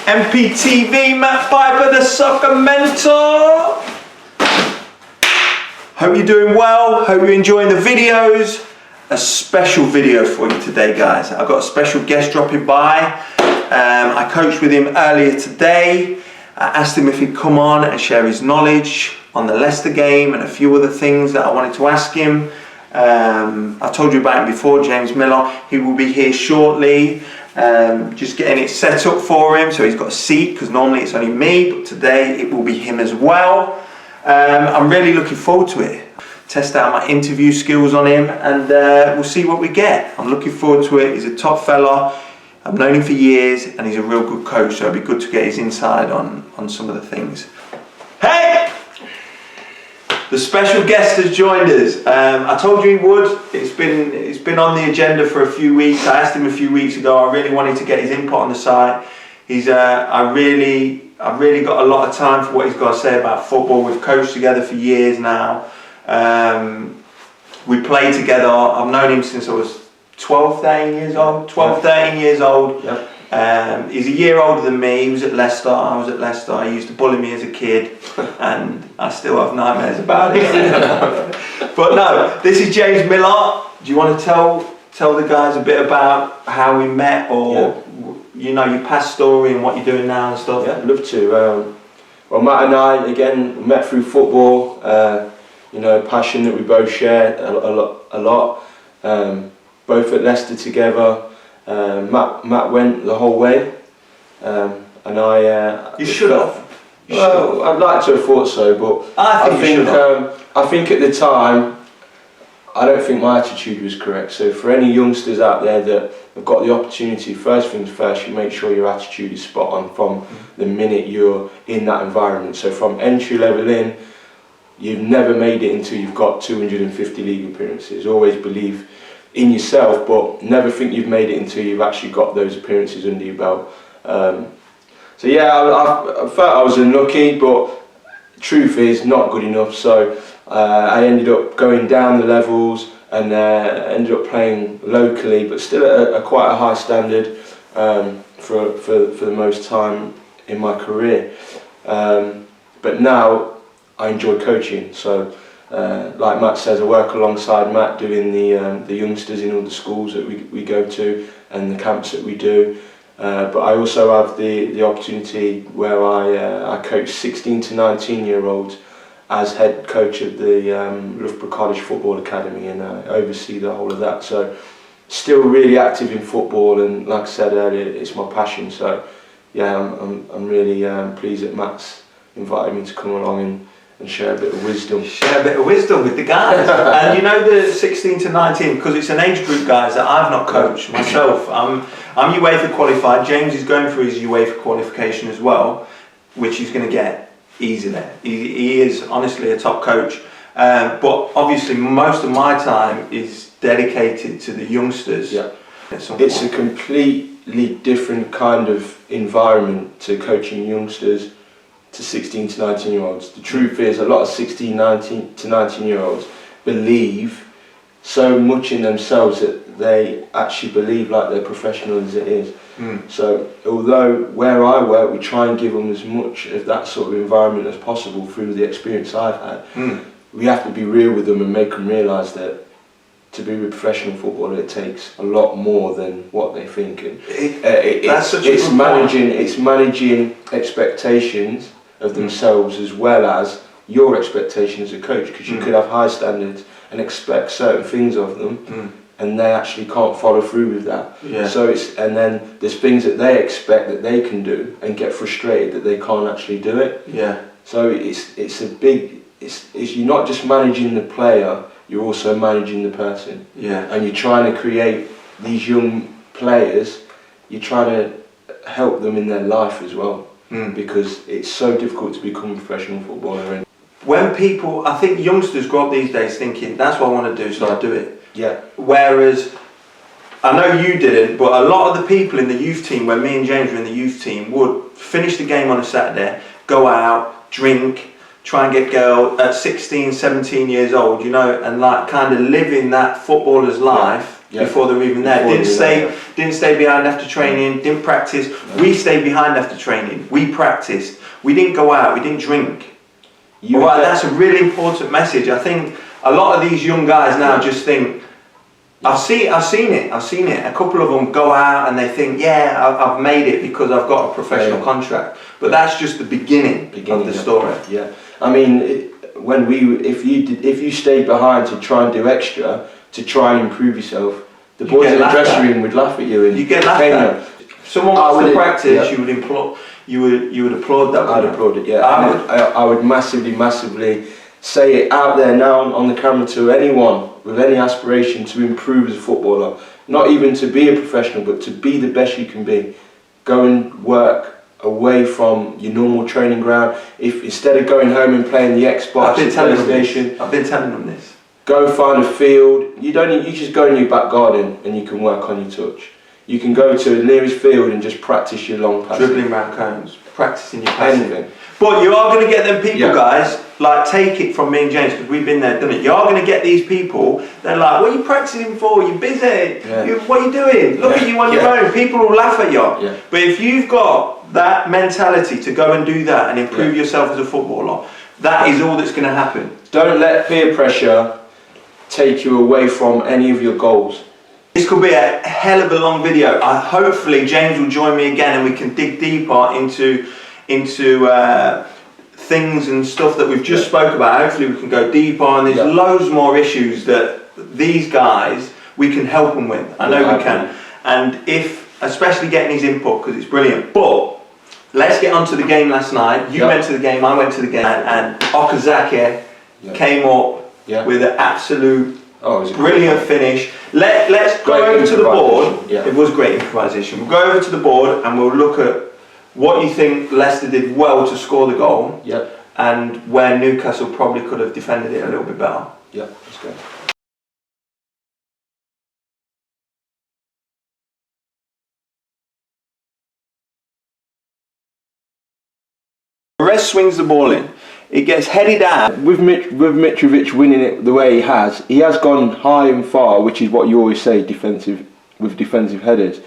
MPTV, Matt Piper, the soccer mentor. Hope you're doing well, hope you're enjoying the videos. A special video for you today, guys. I've got a special guest dropping by. I coached with him earlier today. I asked him if he'd come on and share his knowledge on the Leicester game and a few other things that I wanted to ask him. I told you about him before, James Miller. He will be here shortly. Just getting it set up for him, so he's got a seat, because normally it's only me, but today it will be him as well. I'm really looking forward to it. Test out my interview skills on him, and we'll see what we get. I'm looking forward to it. He's a top fella. I've known him for years, and he's a real good coach, so it'll be good to get his insight on some of the things. Hey! The special guest has joined us. I told you he would. It's been on the agenda for a few weeks. I asked him a few weeks ago. I really wanted to get his input on the site. I've really got a lot of time for what he's got to say about football. We've coached together for years now. We play together. I've known him since I was 13 years old. Yep. He's a year older than me. He was at Leicester. I was at Leicester. He used to bully me as a kid, and I still have nightmares about it. But no, this is James Miller. Do you want to tell the guys a bit about how we met, or you know, your past story and what you're doing now and stuff? Yeah, I'd love to. Well, Matt and I again met through football. You know, passion that we both share a lot. Both at Leicester together. Matt went the whole way, and I. You should have. Well, I'd like to have thought so, but I think at the time, I don't think my attitude was correct. So for any youngsters out there that have got the opportunity, first things first, you make sure your attitude is spot on from the minute you're in that environment. So from entry level in, you've never made it until you've got 250 league appearances. Always believe in yourself, but never think you've made it until you've actually got those appearances under your belt. So yeah, I felt I was unlucky, but truth is not good enough. So I ended up going down the levels and ended up playing locally, but still at quite a high standard for the most time in my career. But now I enjoy coaching. So like Matt says, I work alongside Matt doing the youngsters in all the schools that we go to and the camps that we do. But I also have the opportunity where I coach 16 to 19 year olds as head coach of the Loughborough College Football Academy, and I oversee the whole of that. So still really active in football, and like I said earlier, it's my passion. So yeah, I'm really pleased that Matt's invited me to come along and share a bit of wisdom. Share a bit of wisdom with the guys. And you know, the 16 to 19, because it's an age group, guys, that I've not coached myself. I'm UEFA qualified. James is going through his UEFA qualification as well, which he's going to get easy there. He is honestly a top coach. But obviously most of my time is dedicated to the youngsters. Yeah. It's a completely different kind of environment to coaching youngsters to 16 to 19 year olds. The truth is, a lot of 16 to 19 year olds believe so much in themselves that they actually believe like they're professional as it is. So although where I work, we try and give them as much of that sort of environment as possible through the experience I've had, we have to be real with them and make them realise that to be a professional footballer, it takes a lot more than what they think. And it's managing expectations of themselves as well as your expectations as a coach, because you could have high standards and expect certain things of them, and they actually can't follow through with that. So and then there's things that they expect that they can do and get frustrated that they can't actually do it. So it's you're not just managing the player, you're also managing the person. And you're trying to create these young players, you're trying to help them in their life as well. Because it's so difficult to become a professional footballer. And when people, I think youngsters grow up these days thinking, that's what I want to do, so I do it. Whereas, I know you didn't, but a lot of the people in the youth team, when me and James were in the youth team, would finish the game on a Saturday, go out, drink, try and get girl at 16, 17 years old, you know, and like kind of living that footballer's life before they were even there. Didn't stay behind after training, didn't practice. No. We stayed behind after training. We practiced. We didn't go out, we didn't drink. Alright, that's a really important message. I think a lot of these young guys now just think, I've seen it. A couple of them go out and they think, I've made it because I've got a professional contract. But that's just the beginning of the story. Yeah. I mean, if you stayed behind to try and do extra, to try and improve yourself, the boys in the dressing room would laugh at you. And you get laughed at. If someone wants to practice, you would applaud that. I'd applaud it. Yeah. I would massively say it out there now on the camera to anyone with any aspiration to improve as a footballer, not even to be a professional, but to be the best you can be. Go and work away from your normal training ground. If instead of going home and playing the Xbox, I've been telling them this. Go find a field. You just go in your back garden and you can work on your touch. You can go to the nearest field and just practice your long passes. Dribbling round cones, practicing your passing. But you are going to get them people, guys, like take it from me and James, because we've been there, done it. You are going to get these people, they're like, what are you practicing for? You're busy. What are you doing? Look at you on your own. People will laugh at you. But if you've got that mentality to go and do that and improve yourself as a footballer, that is all that's going to happen. Don't let peer pressure take you away from any of your goals. This could be a hell of a long video. Hopefully James will join me again and we can dig deeper into things and stuff that we've just spoke about. Hopefully we can go deeper, and there's loads more issues that these guys, we can help them with. I know we can. And especially getting his input, because it's brilliant. But let's get on to the game last night. You went to the game, I went to the game, and Okazaki came up with an absolute brilliant finish. Let's go over to the board. It was great improvisation. We'll go over to the board and we'll look at what you think Leicester did well to score the goal, and where Newcastle probably could have defended it a little bit better. Yeah, that's great. Perez swings the ball in. It gets headed out. With Mitrovic winning it the way he has gone high and far, which is what you always say with defensive headers.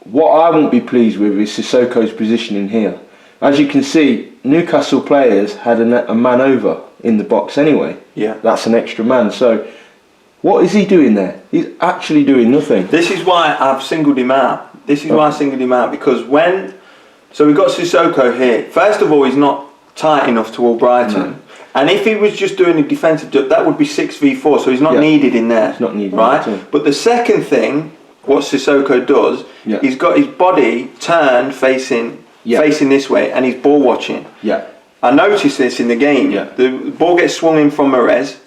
What I won't be pleased with is Sissoko's positioning here. As you can see, Newcastle players had a man over in the box anyway. That's an extra man. So what is he doing there? He's actually doing nothing. This is why I've singled him out. Because so we've got Sissoko here. First of all, he's not tight enough to Albrighton. And if he was just doing a defensive job, that would be 6v4, so he's not needed in there. It's not needed, right? But the second thing, what Sissoko does, he's got his body turned facing this way, and he's ball watching. I noticed this in the game. The ball gets swung in from Perez.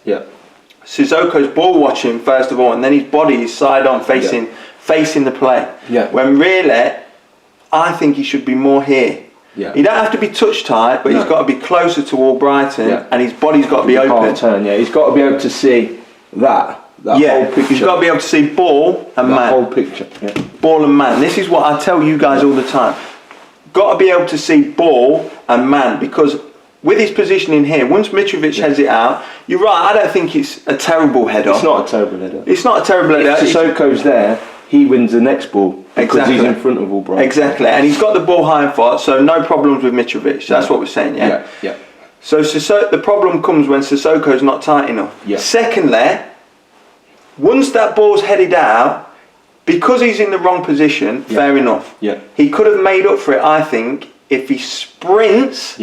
Sissoko's ball watching first of all, and then his body is side on facing the play. When really, I think he should be more here. He don't have to be touch tight, but he's got to be closer to Albrighton, and his body's got to be open. Half turn, he's got to be able to see that whole picture. He's got to be able to see ball and man. Whole picture. Ball and man. This is what I tell you guys all the time. Got to be able to see ball and man, because with his positioning here, once Mitrovic heads it out, you're right. I don't think it's a terrible header. It's not a terrible header. If Sissoko's there, he wins the next ball. Because he's in front of Albrighton. Exactly, and he's got the ball high and far, so no problems with Mitrovic. That's what we're saying, So the problem comes when Sissoko's not tight enough. Secondly, once that ball's headed out, because he's in the wrong position, fair enough. He could have made up for it, I think, if he sprints.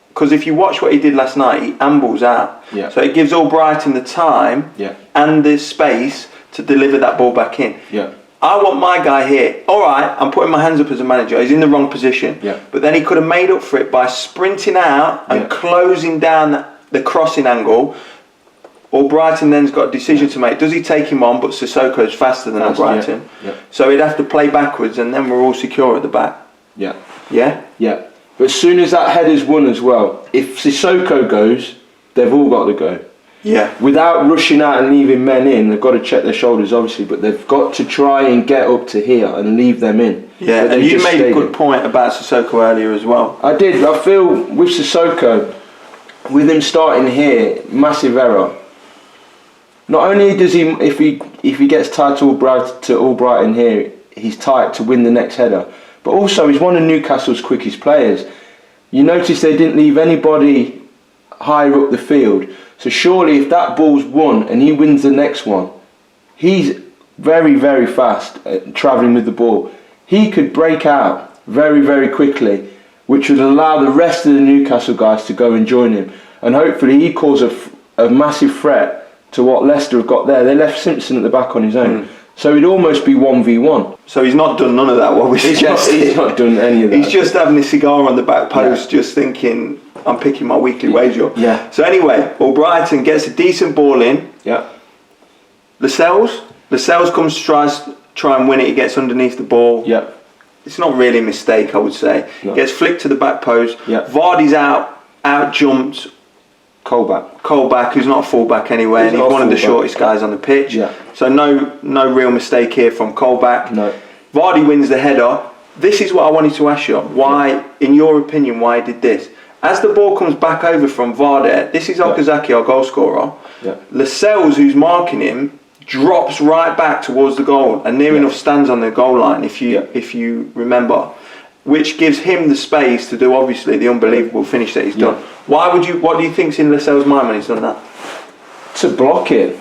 Because if you watch what he did last night, he ambles out. So it gives Albrighton the time and the space to deliver that ball back in. I want my guy here. All right, I'm putting my hands up as a manager. He's in the wrong position. But then he could have made up for it by sprinting out and closing down the crossing angle. Albrighton then's got a decision to make. Does he take him on? But Sissoko's faster than Albrighton. So he'd have to play backwards, and then we're all secure at the back. But as soon as that header's won as well, if Sissoko goes, they've all got to go. Without rushing out and leaving men in, they've got to check their shoulders obviously, but they've got to try and get up to here and leave them in. And you made a good point about Sissoko earlier as well. I did. I feel with Sissoko, with him starting here, massive error. Not only does he, if he gets tied to Albrighton here, he's tight to win the next header, but also he's one of Newcastle's quickest players. You notice they didn't leave anybody higher up the field. So surely if that ball's won and he wins the next one, he's very, very fast at travelling with the ball. He could break out very, very quickly, which would allow the rest of the Newcastle guys to go and join him. And hopefully he caused a massive threat to what Leicester have got there. They left Simpson at the back on his own. So he'd almost be 1v1. So he's not done none of that, what we suggested. He's not done any of that. He's just having a cigar on the back post, just thinking, I'm picking my weekly wage up. Yeah. So anyway, Albrighton gets a decent ball in. Yeah. Lascelles comes, try and win it. He gets underneath the ball. Yeah. It's not really a mistake, I would say. No. Gets flicked to the back post. Yeah. Vardy's out jumped Colback, who's not a fullback anyway, and he's one of the shortest guys on the pitch. Yeah. So no real mistake here from Colback. No. Vardy wins the header. This is what I wanted to ask you. Why, in your opinion, why he did this? As the ball comes back over from Vardy, this is Okazaki, our goal scorer. Yeah. Lascelles, who's marking him, drops right back towards the goal and near enough stands on the goal line, if you remember, which gives him the space to do obviously the unbelievable finish that he's done. What do you think's in Lascelles' mind when he's done that? To block it.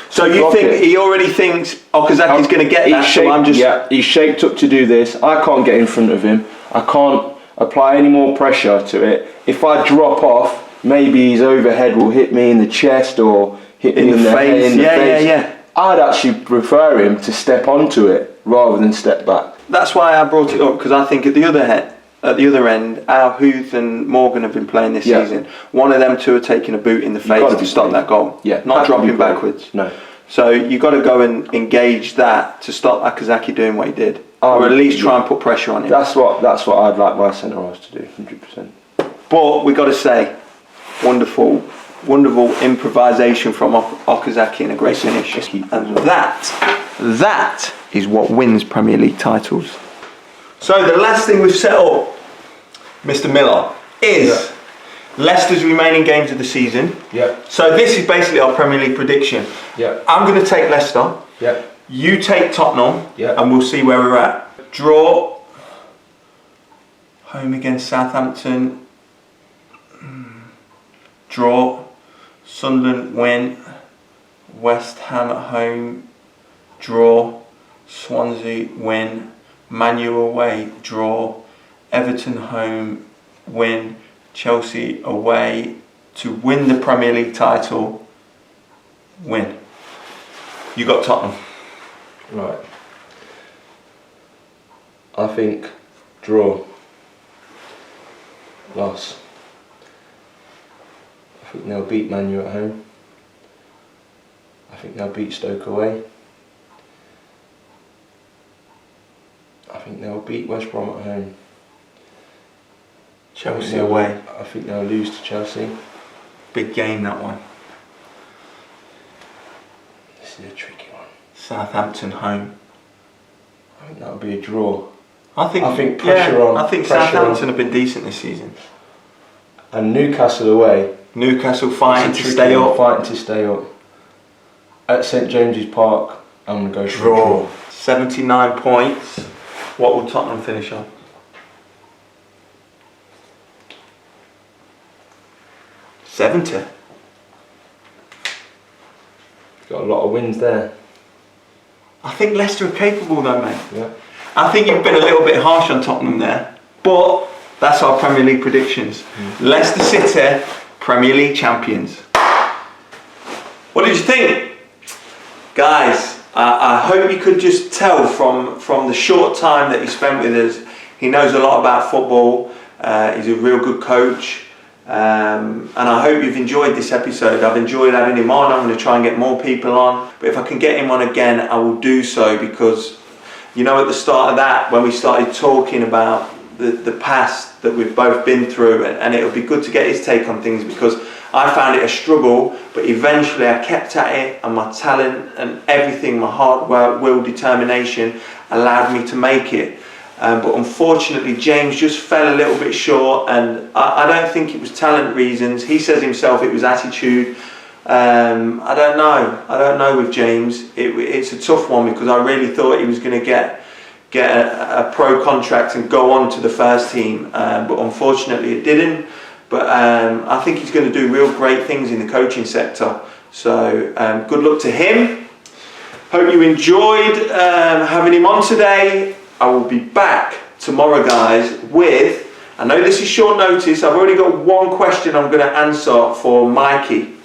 So you think he already thinks Okazaki's going to get that? He's shaped up to do this. I can't get in front of him. I can't apply any more pressure to it. If I drop off, maybe his overhead will hit me in the chest or hit me in the face. Yeah. I'd actually prefer him to step onto it rather than step back. That's why I brought it up, because I think at the other end, Al Huth and Morgan have been playing this season. One of them two are taking a boot in the face to stop that goal. Yeah, not dropping backwards. No. So you've got to go and engage that to stop Okazaki doing what he did, or at least try and put pressure on him. That's what I'd like my centre halves to do, 100%. But we got to say, wonderful improvisation from Okazaki and a great finish. And that is what wins Premier League titles. So the last thing we've set up, Mr. Miller, is Leicester's remaining games of the season. Yeah. So this is basically our Premier League prediction. Yeah. I'm going to take Leicester. Yeah. You take Tottenham. Yeah. And we'll see where we're at. Draw. Home against Southampton. Draw. Sunderland win. West Ham at home. Draw. Swansea win. Man U away. Draw. Everton home. Win. Chelsea away to win the Premier League title. Win. You got Tottenham. Right. I think draw. Loss. I think they'll beat Man U at home. I think they'll beat Stoke away. I think they'll beat West Brom at home. Chelsea away. I think they'll lose to Chelsea. Big game, that one. This is a tricky one. Southampton home. I think that'll be a draw. I think pressure on. I think Southampton have been decent this season. And Newcastle away. Newcastle fighting to stay up. Fighting to stay up. At St James's Park, I'm going to go for draw. a draw. 79 points. What will Tottenham finish on? 70. Got a lot of wins there. I think Leicester are capable though, mate. Yeah. I think you've been a little bit harsh on Tottenham there, but that's our Premier League predictions. Leicester City, Premier League champions. What did you think? Guys, I hope you could just tell from the short time that he spent with us, he knows a lot about football. He's a real good coach. And I hope you've enjoyed this episode. I've enjoyed having him on. I'm going to try and get more people on, but if I can get him on again, I will do so, because you know, at the start of that, when we started talking about the past that we've both been through, and it would be good to get his take on things, because I found it a struggle, but eventually I kept at it, and my talent and everything, my hard work, will, determination allowed me to make it. But unfortunately James just fell a little bit short, and I don't think it was talent reasons. He says himself it was attitude. I don't know with James. It's a tough one because I really thought he was going to get a pro contract and go on to the first team, but unfortunately it didn't. But I think he's going to do real great things in the coaching sector. So good luck to him. Hope you enjoyed having him on today. I will be back tomorrow, guys, with, I know this is short notice, I've already got one question I'm going to answer for Mikey.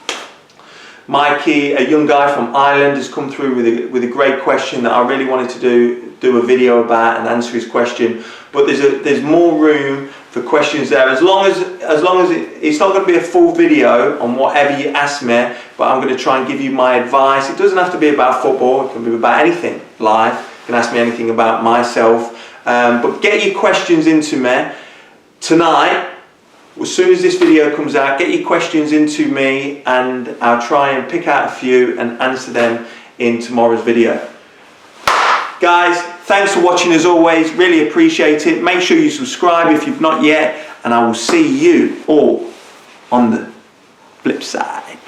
Mikey, a young guy from Ireland, has come through with a great question that I really wanted to do a video about and answer his question. But there's more room for questions there. As long as it's not going to be a full video on whatever you ask me, but I'm going to try and give you my advice. It doesn't have to be about football. It can be about anything. Live. You can ask me anything about myself. But get your questions into me tonight. As soon as this video comes out, get your questions into me and I'll try and pick out a few and answer them in tomorrow's video. Guys, thanks for watching as always, really appreciate it. Make sure you subscribe if you've not yet, and I will see you all on the flip side.